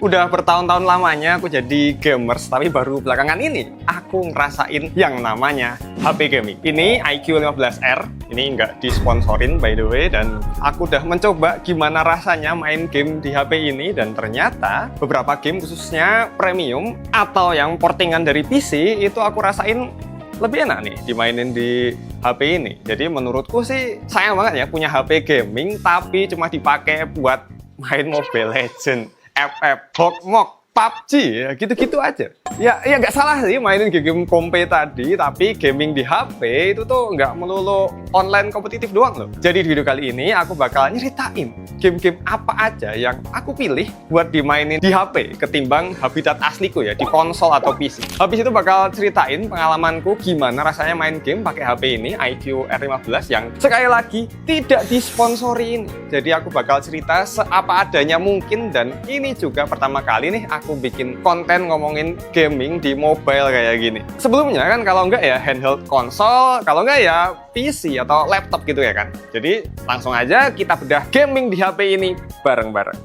Udah bertahun-tahun lamanya aku jadi gamers, tapi baru belakangan ini aku ngerasain yang namanya HP gaming. Ini iQOO 15R, ini nggak disponsorin by the way, dan aku udah mencoba gimana rasanya main game di HP ini, dan ternyata beberapa game khususnya premium atau yang portingan dari PC itu aku rasain lebih enak nih dimainin di HP ini. Jadi menurutku sih sayang banget ya punya HP gaming tapi cuma dipakai buat main Mobile Legends, FF, Hawkmock, PUBG, ya gitu-gitu aja. Ya nggak salah sih mainin game kompe tadi, tapi gaming di HP itu tuh nggak melulu online kompetitif doang loh. Jadi di video kali ini aku bakal nyeritain game-game apa aja yang aku pilih buat dimainin di HP ketimbang habitat asliku ya, di konsol atau PC. Habis itu bakal ceritain pengalamanku gimana rasanya main game pakai HP ini, iQOO R15 yang sekali lagi tidak disponsori ini. Jadi aku bakal cerita seapa adanya mungkin, dan ini juga pertama kali nih aku bikin konten ngomongin gaming di mobile kayak gini. Sebelumnya kan kalau enggak ya handheld konsol, kalau enggak ya PC atau laptop gitu ya kan. Jadi langsung aja kita bedah gaming di HP ini bareng-bareng.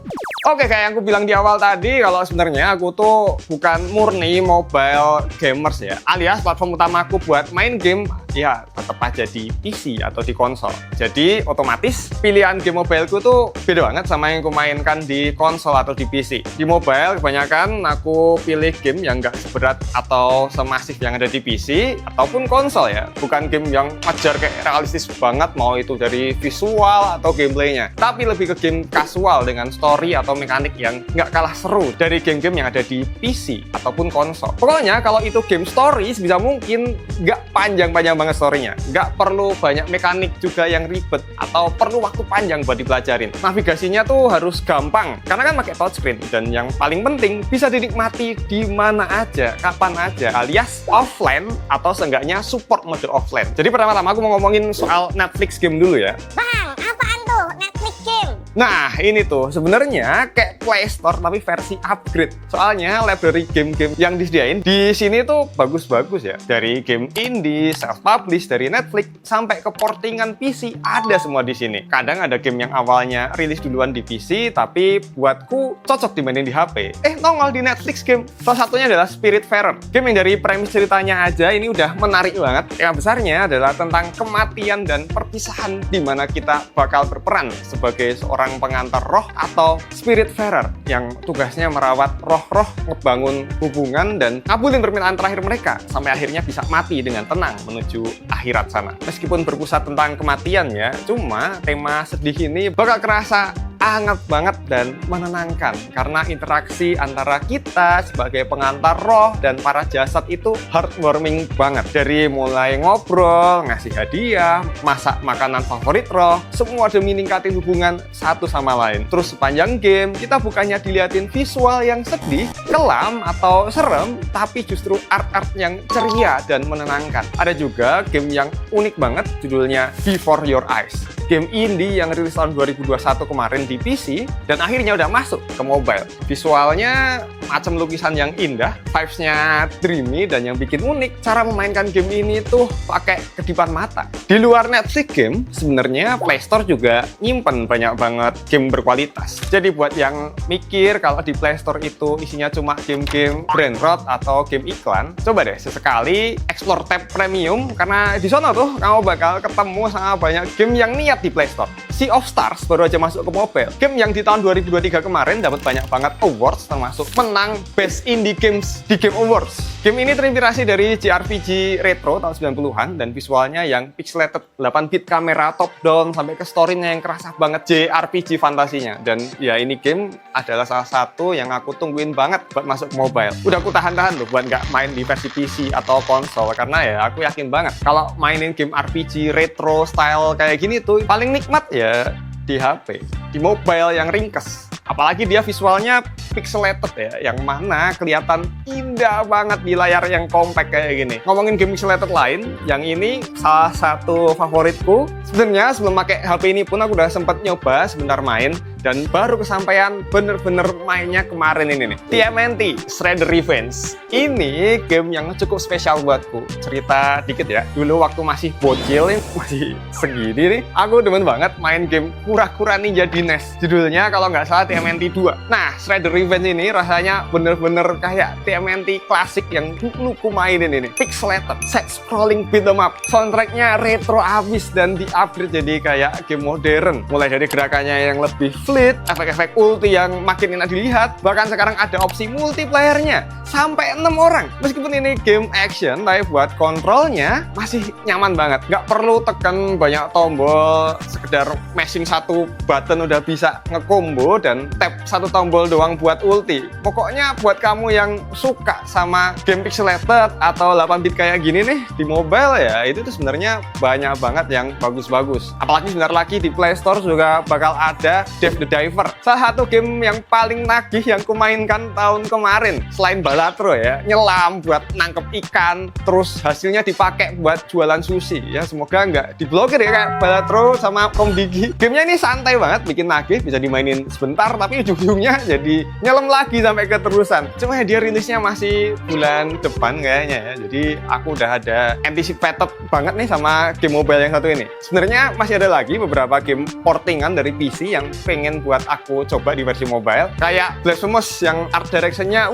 Oke, kayak yang aku bilang di awal tadi, kalau sebenarnya aku tuh bukan murni mobile gamers ya. Alias platform utamaku buat main game ya tetap aja di PC atau di konsol. Jadi otomatis pilihan game mobileku tuh beda banget sama yang aku mainkan di konsol atau di PC. Di mobile kebanyakan aku pilih game yang nggak seberat atau semasif yang ada di PC ataupun konsol ya. Bukan game yang ngejar kayak realistis banget, mau itu dari visual atau gameplaynya. Tapi lebih ke game casual dengan story atau mekanik yang nggak kalah seru dari game-game yang ada di PC ataupun konsol. Pokoknya kalau itu game story sebisa mungkin nggak panjang-panjang banget story-nya, nggak perlu banyak mekanik juga yang ribet atau perlu waktu panjang buat dipelajarin. Navigasinya tuh harus gampang karena kan pakai touchscreen, dan yang paling penting bisa dinikmati di mana aja, kapan aja, alias offline atau seenggaknya support mode offline. Jadi pertama-tama aku mau ngomongin soal Netflix game dulu ya. Bang, apaan tuh Netflix game? Nah, ini tuh sebenarnya kayak Play Store tapi versi upgrade. Soalnya library game-game yang disediain di sini tuh bagus-bagus ya. Dari game indie, self-publish dari Netflix sampai ke portingan PC ada semua di sini. Kadang ada game yang awalnya rilis duluan di PC tapi buatku cocok dimainin di HP. Nongol di Netflix game. Salah satunya adalah Spiritfarer. Game yang dari premis ceritanya aja ini udah menarik banget. Yang besarnya adalah tentang kematian dan perpisahan di mana kita bakal berperan sebagai seorang pengantar roh atau Spiritfarer yang tugasnya merawat roh-roh, ngebangun hubungan, dan ngabulin permintaan terakhir mereka sampai akhirnya bisa mati dengan tenang menuju akhirat sana. Meskipun berpusat tentang kematian ya, cuma tema sedih ini bakal kerasa hangat banget dan menenangkan karena interaksi antara kita sebagai pengantar roh dan para jasad itu heartwarming banget. Dari mulai ngobrol, ngasih hadiah, masak makanan favorit roh, semua demi ningkatin hubungan satu sama lain. Terus sepanjang game kita bukannya diliatin visual yang sedih, kelam atau serem, tapi justru art-art yang ceria dan menenangkan. Ada juga game yang unik banget, judulnya Before Your Eyes. Game indie yang rilis tahun 2021 kemarin di PC dan akhirnya udah masuk ke mobile. Visualnya macam lukisan yang indah, vibes-nya dreamy, dan yang bikin unik cara memainkan game ini tuh pakai kedipan mata. Di luar Netflix game, sebenarnya Play Store juga nyimpen banyak banget game berkualitas. Jadi buat yang mikir kalau di Play Store itu isinya cuma game-game brand rot atau game iklan, coba deh sesekali explore tab premium, karena di sana tuh kamu bakal ketemu sama banyak game yang niat di Play Store. Sea of Stars baru aja masuk ke mobile. Game yang di tahun 2023 kemarin dapat banyak banget awards, termasuk menang Best Indie Games di Game Awards. Game ini terinspirasi dari JRPG retro tahun 90-an dan visualnya yang pixelated, 8-bit kamera top down sampai ke story-nya yang kerasa banget JRPG fantasinya. Dan ya ini game adalah salah satu yang aku tungguin banget buat masuk ke mobile. Udah aku tahan-tahan loh buat nggak main di versi PC atau konsol, karena ya aku yakin banget kalau mainin game RPG retro style kayak gini tuh paling nikmat ya di HP, di mobile yang ringkes. Apalagi dia visualnya pixelated ya, yang mana kelihatan indah banget di layar yang compact kayak gini. Ngomongin game pixelated lain, yang ini salah satu favoritku. Sebenarnya sebelum pakai HP ini pun aku udah sempat nyoba sebentar main, dan baru kesampaian bener-bener mainnya kemarin ini nih. TMNT Shredder Revenge. Ini game yang cukup spesial buatku. Cerita dikit ya. Dulu waktu masih bocil, masih segini nih, aku demen banget main game kura-kura ninja di NES. Judulnya kalau nggak salah TMNT 2. Nah, Shredder Revenge ini rasanya bener-bener kayak TMNT klasik yang dulu ku mainin ini. Pixelated, side-scrolling beat 'em up. Soundtracknya retro abis dan di-upgrade jadi kayak game modern. Mulai dari gerakannya yang lebih fluid, efek-efek ulti yang makin enak dilihat, bahkan sekarang ada opsi multiplayernya sampai 6 orang. Meskipun ini game action, tapi buat kontrolnya masih nyaman banget. Nggak perlu tekan banyak tombol, sekedar mashing satu button udah bisa nge-combo dan tap satu tombol doang buat ulti. Pokoknya buat kamu yang suka sama game pixelated atau 8 bit kayak gini nih di mobile ya, itu tuh sebenarnya banyak banget yang bagus-bagus. Apalagi sebentar lagi di Play Store juga bakal ada Dave the Diver, salah satu game yang paling nagih yang kumainkan tahun kemarin. Selain Balatro ya, nyelam buat nangkep ikan, terus hasilnya dipakai buat jualan sushi ya. Semoga nggak diblokir ya kayak Balatro sama Kom Digi. Gamenya ini santai banget, bikin nagih, bisa dimainin sebentar tapi ujung-ujungnya jadi nyelam lagi sampai keterusan. Cuma dia rilisnya masih bulan depan kayaknya ya, jadi aku udah ada anticipated banget nih sama game mobile yang satu ini. Sebenarnya masih ada lagi beberapa game portingan dari PC yang pengen buat aku coba di versi mobile, kayak Blasphemous yang art direction-nya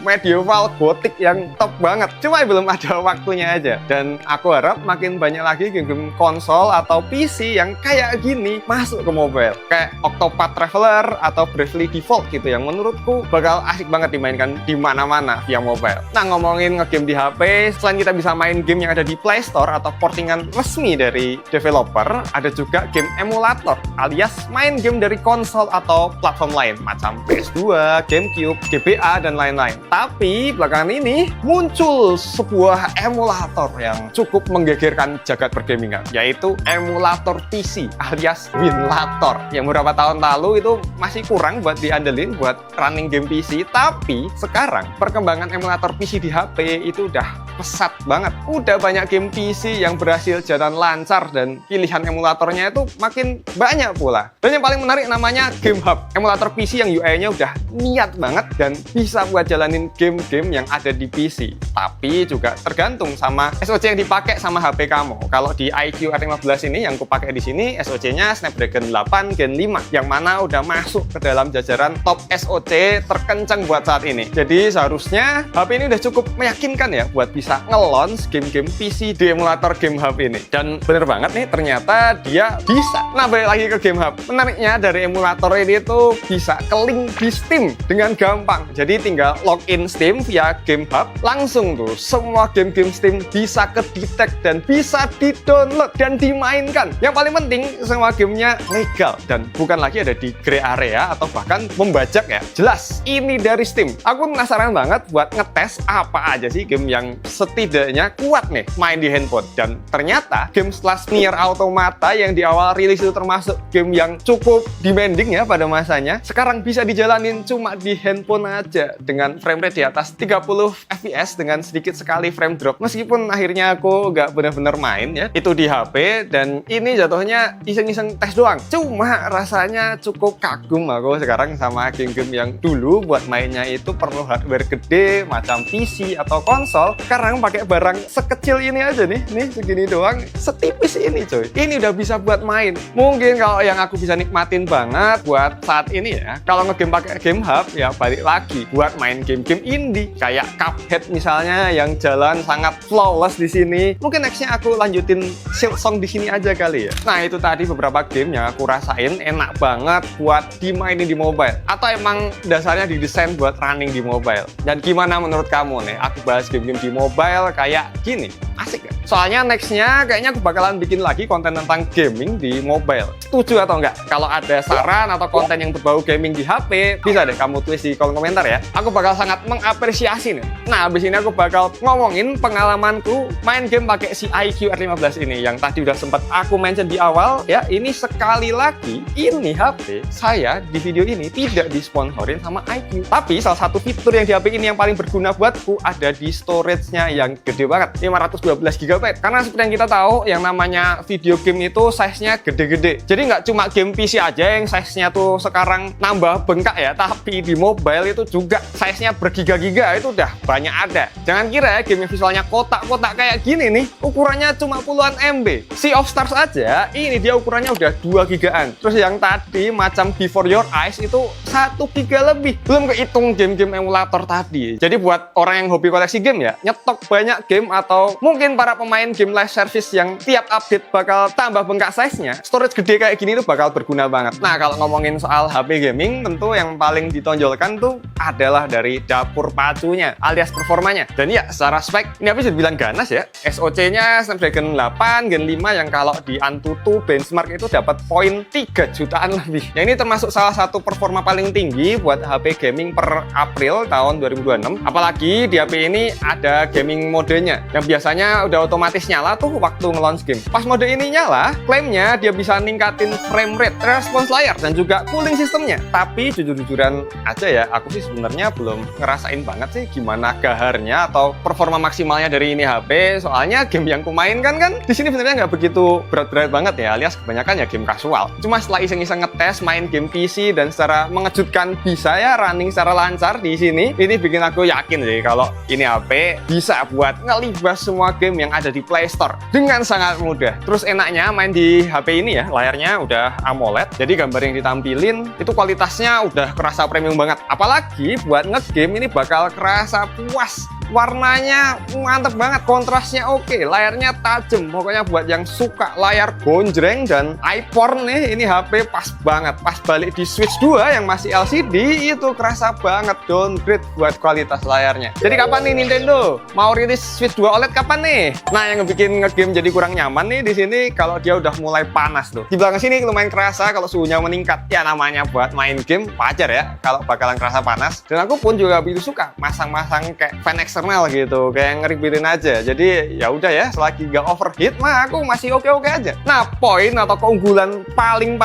medieval gothic yang top banget. Cuma belum ada waktunya aja. Dan aku harap makin banyak lagi game-game konsol atau PC yang kayak gini masuk ke mobile, kayak Octopath Traveler atau Bravely Default gitu, yang menurutku bakal asik banget dimainkan di mana-mana via mobile. Nah, ngomongin ngegame di HP, selain kita bisa main game yang ada di Play Store atau portingan resmi dari developer, ada juga game emulator alias main game dari konsol atau platform lain macam PS2, GameCube, GBA, dan lain-lain. Tapi belakangan ini muncul sebuah emulator yang cukup menggegerkan jagat pergamingan, yaitu emulator PC alias Winlator, yang beberapa tahun lalu itu masih kurang buat diandelin buat running game PC. Tapi sekarang perkembangan emulator PC di HP itu udah pesat banget. Udah banyak game PC yang berhasil jalan lancar dan pilihan emulatornya itu makin banyak pula. Dan yang paling menarik namanya Game Hub, emulator PC yang UI-nya udah niat banget dan bisa buat jalanin game-game yang ada di PC. Tapi juga tergantung sama SoC yang dipakai sama HP kamu. Kalau di iQOO R15 ini yang kupakai di sini, SoC-nya Snapdragon 8 Gen 5, yang mana udah masuk ke dalam jajaran top SoC terkencang buat saat ini. Jadi seharusnya HP ini udah cukup meyakinkan ya buat bisa nge-launch game-game PC di emulator Game Hub ini. Dan bener banget nih, ternyata dia bisa. Nah, balik lagi ke Game Hub. Menariknya dari emulator ini tuh bisa ke-link di Steam dengan gampang. Jadi tinggal login Steam via Game Hub, langsung tuh semua game-game Steam bisa ke-detect dan bisa di-download dan dimainkan. Yang paling penting, semua gamenya legal dan bukan lagi ada di gray area atau bahkan membajak ya. Jelas, ini dari Steam. Aku penasaran banget buat ngetes apa aja sih game yang setidaknya kuat nih main di handphone. Dan ternyata game setelah Nier Automata yang di awal rilis itu termasuk game yang cukup demanding ya pada masanya, sekarang bisa dijalanin cuma di handphone aja dengan frame rate di atas 30 fps dengan sedikit sekali frame drop. Meskipun akhirnya aku nggak benar-benar main ya itu di HP, dan ini jatuhnya iseng-iseng tes doang. Cuma rasanya cukup kagum aku sekarang sama game-game yang dulu buat mainnya itu perlu hardware gede macam PC atau konsol. Sekarang pakai barang sekecil ini aja nih segini doang, setipis ini coy. Ini udah bisa buat main. Mungkin kalau yang aku bisa nikmatin banget buat saat ini ya, kalau ngegame pakai Game Hub ya balik lagi buat main game-game indie kayak Cuphead misalnya yang jalan sangat flawless di sini. Mungkin nextnya aku lanjutin Silksong di sini aja kali ya. Nah, itu tadi beberapa game yang aku rasain enak banget buat dimainin di mobile atau emang dasarnya didesain buat running di mobile. Dan gimana menurut kamu nih? Aku bahas game-game di mobile kayak gini. Asik ya? Soalnya nextnya kayaknya aku bakalan bikin lagi konten tentang gaming di mobile. Setuju atau enggak? Kalau ada saran atau konten yang berbau gaming di HP, bisa deh kamu tulis di kolom komentar ya. Aku bakal sangat mengapresiasi nih. Nah, abis ini aku bakal ngomongin pengalamanku main game pakai si iQOO R15 ini yang tadi udah sempat aku mention di awal ya. Ini sekali lagi, ini HP saya di video ini tidak disponsorin sama iQOO. Tapi salah satu fitur yang di HP ini yang paling berguna buatku ada di storage-nya yang gede banget, 512 GB GB. Karena seperti yang kita tahu, yang namanya video game itu size-nya gede-gede. Jadi nggak cuma game PC aja yang size-nya tuh sekarang nambah bengkak ya, tapi di mobile itu juga size-nya bergiga-giga, itu udah banyak ada. Jangan kira ya game yang visualnya kotak-kotak kayak gini nih, ukurannya cuma puluhan MB. Sea of Stars aja, ini dia ukurannya udah 2 gigaan. Terus yang tadi macam Before Your Eyes itu 1 giga lebih. Belum kehitung game-game emulator tadi. Jadi buat orang yang hobi koleksi game ya, nyetok banyak game atau mungkin para pemain game live service yang tiap update bakal tambah bengkak size-nya, storage gede kayak gini tuh bakal berguna banget. Nah, kalau ngomongin soal HP gaming, tentu yang paling ditonjolkan tuh adalah dari dapur pacunya alias performanya. Dan ya, secara spek ini bisa dibilang ganas ya. SoC-nya Snapdragon 8 Gen 5 yang kalau di Antutu benchmark itu dapat poin 3 jutaan lebih. Yang ini termasuk salah satu performa paling tinggi buat HP gaming per April tahun 2026. Apalagi di HP ini ada gaming modenya yang biasanya udah otomatis nyala tuh waktu nge-launch game. Pas mode ini nyala, klaimnya dia bisa ningkatin frame rate, respons layar, dan juga cooling sistemnya. Tapi jujur-jujuran aja ya, aku sih sebenarnya belum ngerasain banget sih gimana gaharnya atau performa maksimalnya dari ini HP. Soalnya game yang kumainkan kan di sini sebenarnya nggak begitu berat-berat banget ya, alias kebanyakan ya game kasual. Cuma setelah iseng-iseng ngetes main game PC dan secara mengejutkan bisa ya running secara lancar di sini, ini bikin aku yakin sih kalau ini HP bisa buat ngelibas semua game yang ada di Play Store dengan sangat mudah. Terus enaknya main di HP ini ya, layarnya udah AMOLED, jadi gambar yang ditampilin itu kualitasnya udah kerasa premium banget. Apalagi buat ngegame ini bakal kerasa puas. Warnanya mantep banget, kontrasnya oke, layarnya tajam. Pokoknya buat yang suka layar gonjreng dan eye porn nih, ini HP pas banget. Pas balik di Switch 2 yang masih LCD itu kerasa banget downgrade buat kualitas layarnya. Jadi kapan nih Nintendo mau rilis Switch 2 OLED kapan nih? Nah, yang bikin ngegame jadi kurang nyaman nih di sini kalau dia udah mulai panas tuh. Di belakang sini lumayan kerasa kalau suhunya meningkat. Ya namanya buat main game wajar ya kalau bakalan kerasa panas. Dan aku pun juga begitu suka masang-masang kayak fan eksternal gitu, kayak ngeribetin aja. Jadi ya udah ya, selagi nggak overheat mah aku masih oke-oke aja. Nah, poin atau keunggulan paling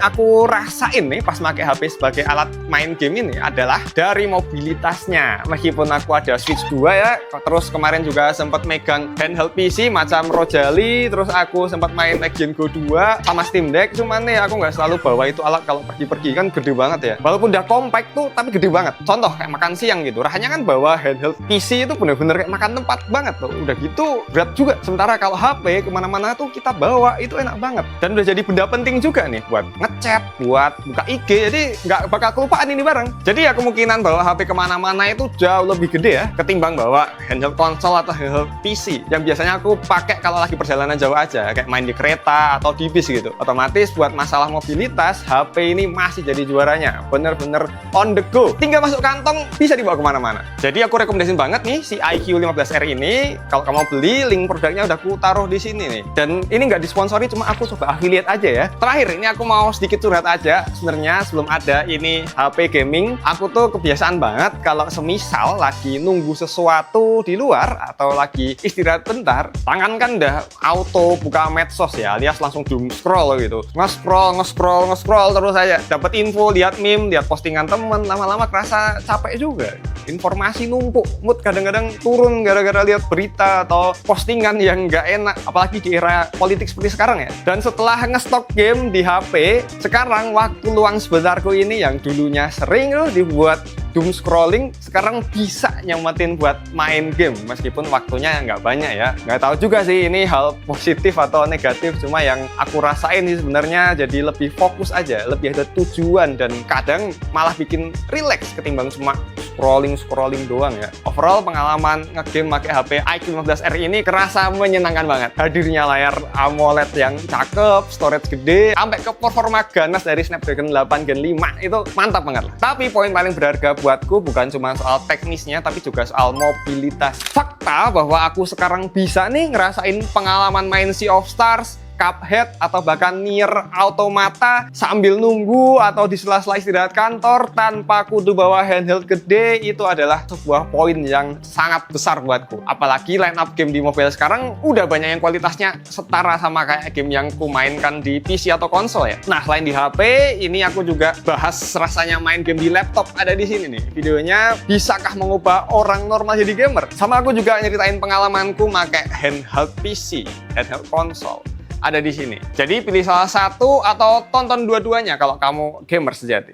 aku rasain nih pas pakai HP sebagai alat main game ini adalah dari mobilitasnya. Meskipun aku ada Switch 2 ya, terus kemarin juga sempat megang handheld PC macam Rojali, terus aku sempat main Legion Go 2 sama Steam Deck, cuman nih aku nggak selalu bawa itu alat kalau pergi-pergi, kan gede banget ya. Walaupun udah compact tuh, tapi gede banget. Contoh kayak makan siang gitu, rasanya kan bawa handheld PC itu bener-bener kayak makan tempat banget tuh. Udah gitu berat juga. Sementara kalau HP kemana-mana tuh kita bawa itu enak banget. Dan udah jadi benda penting juga nih buat ngechat, buat buka IG. Jadi nggak bakal kelupaan ini barang. Jadi ya kemungkinan bawa HP kemana-mana itu jauh lebih gede ya ketimbang bawa handheld konsol atau handheld PC yang biasanya aku pakai kalau lagi perjalanan jauh aja, kayak main di kereta atau di bis gitu. Otomatis buat masalah mobilitas, HP ini masih jadi juaranya. Bener-bener on the go. Tinggal masuk kantong, bisa dibawa kemana-mana. Jadi aku rekomendasiin banget nih si iQ15R ini. Kalau kamu beli, link produknya udah aku taruh di sini nih. Dan ini nggak disponsori, cuma aku coba affiliate aja ya. Terakhir ini aku mau sedikit curhat aja. Sebenarnya sebelum ada ini HP gaming, aku tuh kebiasaan banget kalau semisal lagi nunggu sesuatu di luar atau lagi istirahat bentar, tangan kan udah auto buka medsos ya, alias langsung doom scroll gitu. Nge-scroll terus aja. Dapat info, lihat meme, lihat postingan temen, lama-lama kerasa capek juga. Informasi numpuk, mood kadang-kadang turun gara-gara lihat berita atau postingan yang nggak enak, apalagi di era politik seperti sekarang ya. Dan setelah ngestok game di HP, sekarang waktu luang sebentarku ini yang dulunya sering loh dibuat doom scrolling, sekarang bisa nyamatin buat main game meskipun waktunya nggak banyak ya. Nggak tahu juga sih ini hal positif atau negatif, cuma yang aku rasain sih sebenarnya jadi lebih fokus aja, lebih ada tujuan dan kadang malah bikin relax ketimbang cuma scrolling doang ya. Overall pengalaman ngegame pakai HP iQ15R ini kerasa menyenangkan banget. Hadirnya layar AMOLED yang cakep, storage gede, sampai ke performa ganas dari Snapdragon 8 Gen 5 itu mantap banget lah. Tapi poin paling berharga buatku bukan cuma soal teknisnya, tapi juga soal mobilitas. Fakta bahwa aku sekarang bisa nih ngerasain pengalaman main Sea of Stars, Cuphead atau bahkan Nier Automata sambil nunggu atau di sela-sela istirahat kantor tanpa kudu bawa handheld gede, itu adalah sebuah poin yang sangat besar buatku. Apalagi line up game di mobile sekarang udah banyak yang kualitasnya setara sama kayak game yang ku mainkan di PC atau konsol ya. Nah, selain di HP, ini aku juga bahas rasanya main game di laptop. Ada di sini nih videonya, bisakah mengubah orang normal jadi gamer? Sama aku juga nyeritain pengalamanku pakai handheld PC, handheld konsol. Ada di sini. Jadi pilih salah satu atau tonton dua-duanya kalau kamu gamer sejati.